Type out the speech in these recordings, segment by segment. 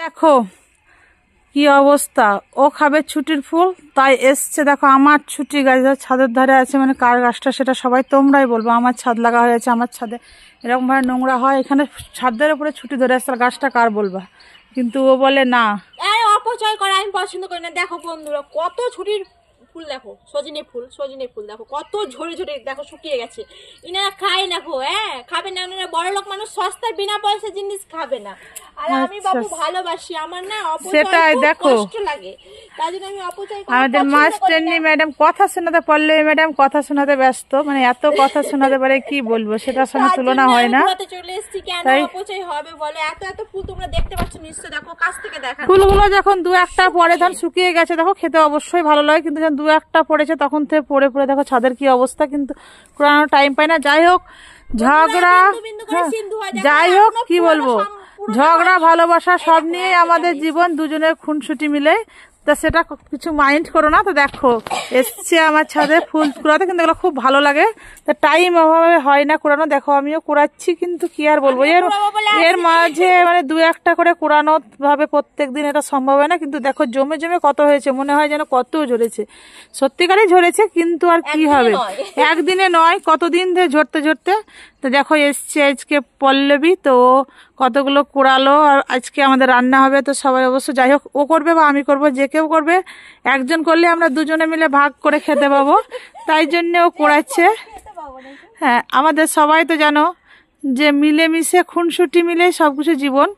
দেখো কি অবস্থা, ও খাবে ছুটির ফুল তাই এসছে। দেখো আমার ছুটি গাছ ছাদের ধারে আছে, মানে কার গাছটা সেটা সবাই তোমরাই বলবো। আমার ছাদ লাগা হয়েছে, আমার ছাদে এরকম ভাবে নোংরা হয়, এখানে ছাদের উপরে ছুটি ধরে আসছে, গাছটা কার বলবা, কিন্তু ও বলে না অপচয় করা আমি পছন্দ করি না। দেখো বন্ধুরা কত ছুটির ফুল, দেখো সজনে ফুল দেখো কত ঝরে ঝরে দেখো শুকিয়ে গেছে। ইনারা খায় না গো, খাবে না, ওনারা বড় লোক মানুষ, সস্তার বিনা পয়সা জিনিস খাবে না। আর আমি বাবু ভালোবাসি, আমার না সেটাই দেখো কষ্ট লাগে, তাই জন্য আমি অপচয় করি। আমাদের মাস্টারনি ম্যাডাম কথা শোনাতে, পল্লবী ম্যাডাম কথা শোনাতে ব্যস্ত, মানে এত কথা শোনাতে পারে কি বলবো, সেটার সঙ্গে তুলনা হয় না। চলে এসেছি কেন অপচয় হবে বলে, এত এত ফুল তোমরা দেখতে পাচ্ছ নিশ্চয়, দেখো কাছ থেকে দেখা। ফুলগুলো যখন দু একটা পরে ধান শুকিয়ে গেছে, দেখো খেতে অবশ্যই ভালো লাগে, কিন্তু যখন দু একটা পড়েছে তখন থেকে পড়ে পড়ে দেখো ছাদের কি অবস্থা, কিন্তু কোরআন টাইম পাই না। যাই হোক ঝগড়া, যাই হোক কি বলবো, ঝগড়া ভালোবাসা সব নিয়ে আমাদের জীবন, দুজনের খুনসুটি মিলে, তা সেটা কিছু মাইন্ড করো না। তো দেখো এসছে আমার ছাদে ফুল কুড়াতে, কিন্তু এগুলো খুব ভালো লাগে, তা টাইম অভাবে হয় না কুড়ানো। দেখো আমিও কুড়াচ্ছি, কিন্তু কি আর বলবো, এর মাঝে মানে দু একটা করে কুড়ানো ভাবে প্রত্যেকদিন এটা সম্ভব হয় না। কিন্তু দেখো জমে জমে কত হয়েছে, মনে হয় যেন কত ঝরেছে, সত্যিকারই ঝরেছে, কিন্তু আর কি হবে, একদিনে নয় কতদিন ধরে ঝরতে ঝরতে। তো দেখো এসছে আজকে পল্লবী, তো কতগুলো কুড়ালো, আর আজকে আমাদের রান্না হবে, তো সবাই অবশ্য যাই হোক ও করবে বা আমি করবো, যে কেউ করবে, একজন করলে আমরা দুজনে মিলে ভাগ করে খেতে পাবো, তাই জন্য ও কুড়াচ্ছে। হ্যাঁ আমাদের সবাই তো জানো যে মিলেমিশে খুনসুটি মিলে সবকিছু জীবন,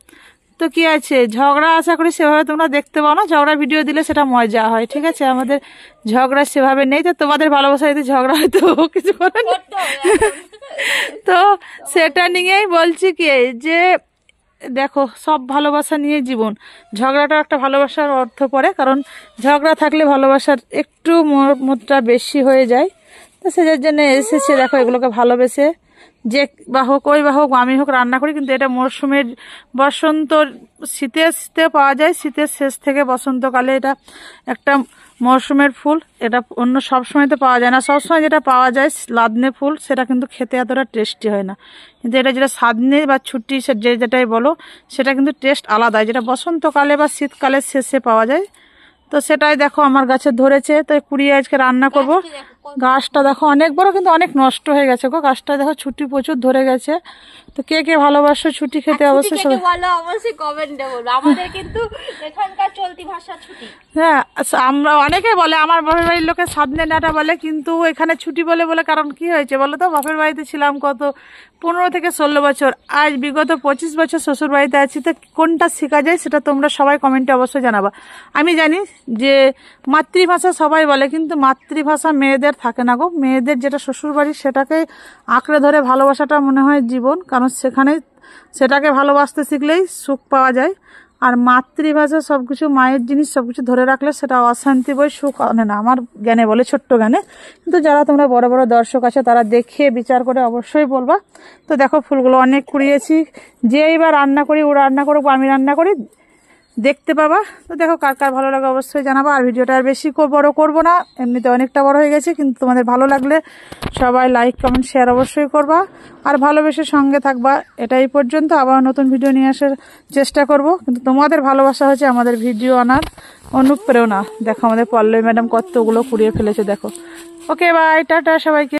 তো কি আছে ঝগড়া, আশা করি সেভাবে তোমরা দেখতে পাও না, ঝগড়া ভিডিও দিলে সেটা মজা হয়, ঠিক আছে, আমাদের ঝগড়া সেভাবে নেই। তো তোমাদের ভালোবাসা যদি ঝগড়া হয়তো কিছু করে না, তো সেটা নিয়েই বলছি কি যে দেখো সব ভালোবাসা নিয়ে জীবন, ঝগড়াটা একটা ভালোবাসার অর্থ পড়ে, কারণ ঝগড়া থাকলে ভালোবাসার একটু মতটা বেশি হয়ে যায়। তো সেটার জন্য এসেছে, দেখো এগুলোকে ভালোবেসে, যে বা হোক ওই বা হোক আমি হোক রান্না করি, কিন্তু এটা মরশুমের বসন্ত, শীতে পাওয়া যায়, শীতের শেষ থেকে বসন্তকালে এটা একটা মরশুমের ফুল, এটা অন্য সবসময় তো পাওয়া যায় না, সবসময় যেটা পাওয়া যায় লাদনে ফুল, সেটা কিন্তু খেতে এতটা টেস্টি হয় না, কিন্তু এটা যেটা সাদনে বা ছুটি যেটাই বলো, সেটা কিন্তু টেস্ট আলাদা, যেটা বসন্তকালে বা শীতকালের শেষে পাওয়া যায়। তো সেটাই দেখো আমার গাছে ধরেছে, তো কুড়িয়ে আজকে রান্না করব। গাছটা দেখো অনেক বড়, কিন্তু অনেক নষ্ট হয়ে গেছে গো, গাছটা দেখো ছুটি প্রচুর ধরে গেছে। তো কে কে ভালোবাসো ছুটি খেতে অবশ্যই সবাই বলো, অবশ্যই কমেন্টে বলো, আমাদের কিন্তু এখানকার চলতি ভাষা ছুটি। হ্যাঁ আমরা অনেকে বলে, আমার বাপের বাড়ির লোকে সাদনে ডাঁটা বলে, কিন্তু এখানে ছুটি বলে বলে কারণ কি হয়েছে বলো তো, বাপের বাড়িতে ছিলাম কত 15 থেকে 16 বছর, আজ বিগত 25 বছর শ্বশুর বাড়িতে আছি, তো কোনটা শেখা যায় সেটা তোমরা সবাই কমেন্টে অবশ্যই জানাবা। আমি জানি যে মাতৃভাষা সবাই বলে, কিন্তু মাতৃভাষা মেয়েদের থাকে না গো, মেয়েদের যেটা শ্বশুর বাড়ি সেটাকে আঁকড়ে ধরে ভালোবাসাটা মনে হয় জীবন, কারণ সেখানে সেটাকে ভালোবাসতে শিখলেই সুখ পাওয়া যায়। আর মাতৃভাষা সবকিছু মায়ের জিনিস সবকিছু ধরে রাখলে সেটা অশান্তি বই সুখ আনে না, আমার জ্ঞানে বলে, ছোট্ট জ্ঞানে, কিন্তু যারা তোমরা বড় বড় দর্শক আছে তারা দেখে বিচার করে অবশ্যই বলবা। তো দেখো ফুলগুলো অনেক কুড়িয়েছি, যে এইবার রান্না করি, ও রান্না করবো আমি রান্না করি, দেখতে পাবা। তো দেখো কার কার ভালো লাগে অবশ্যই জানাবা, আর ভিডিওটা আর বেশি বড় করবো না, এমনিতে অনেকটা বড় হয়ে গেছে, কিন্তু তোমাদের ভালো লাগলে সবাই লাইক কমেন্ট শেয়ার অবশ্যই করবা, আর ভালোবেসে সঙ্গে থাকবা। এটাই পর্যন্ত, আবার নতুন ভিডিও নিয়ে আসার চেষ্টা করব, কিন্তু তোমাদের ভালোবাসা হচ্ছে আমাদের ভিডিও আনার অনুপ্রেরণা। দেখো আমাদের পল্লবী ম্যাডাম কতগুলো কুড়িয়ে ফেলেছে, দেখো। ওকে বাই, টাটা সবাইকে।